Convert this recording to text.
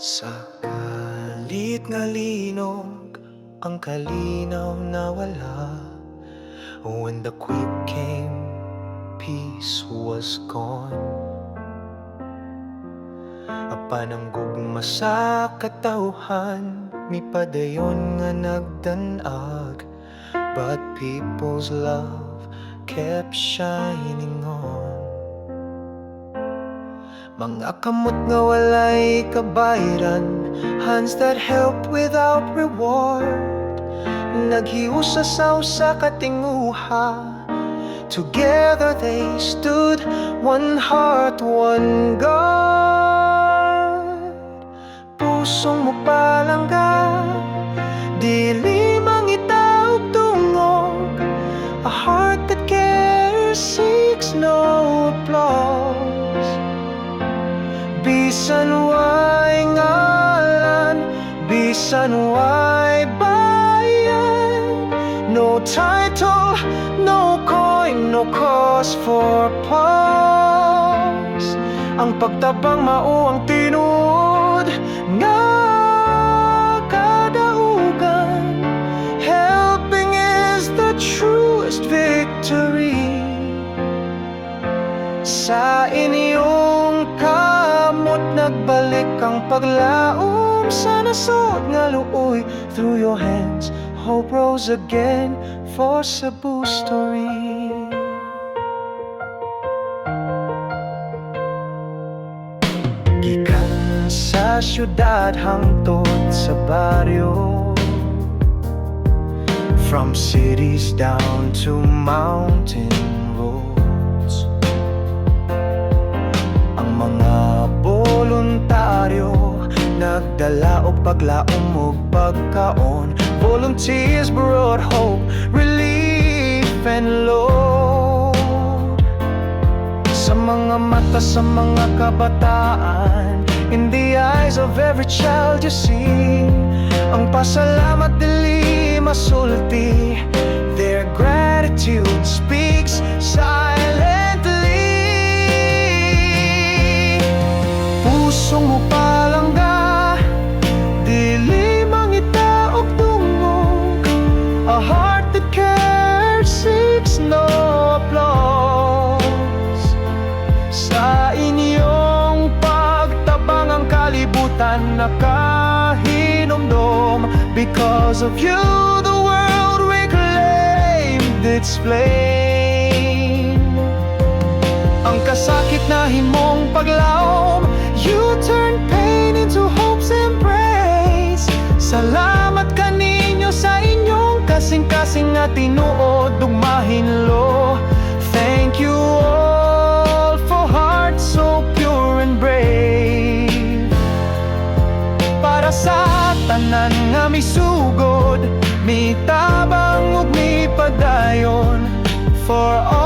Sa kalit nga linog, ang kalinaw nawala. When the quick came, peace was gone. Apananggugma sa katawhan, mipadayon nga nagdanag. But people's love kept shining on. Mga kamot nga walay kabayran, hands that help without reward. Naghiusa sa usa ka tinguha, together they stood, one heart, one God. Pusong mo palangga, dili mangita og tungog, a heart that cares seeks no applause. Bisan way ngalan, bisan way bayan, no title, no coin, no cause for pause. Ang pagtabang mao ang tinuod nga kadaugan. Helping is the truest victory. Sa inyong kamot nagbalik ang paglaom sa nasod nga luoy. Through your hands, hope rose again for Cebu Story. Gikan sa syudad hangtod sa baryo, from cities down to mountain roads. Ang mga voluntaryo nagdala og paglaom ug pagkaon. Volunteers brought hope, relief and load. Sa mga mata sa mga kabataan, in the eyes of every child you see, ang pasalamat dili masulti. Their gratitude speaks silently. Pusong mo palangga, dili mangita og tungog, a heart that cares seeks no applause. Sa inyong pagtabang ang kalibutan nakahinumdum. Because of you the world reclaimed its flame. Ang kasakit na himong paglaom, you turn pain into hope's embrace. Salamat kaninyo sa inyong kasing-kasing nga tinuod ug mahinlo. Thank you all for hearts so pure and brave. Para sa tanan nga misugod, mitabang ug mipadayon, for all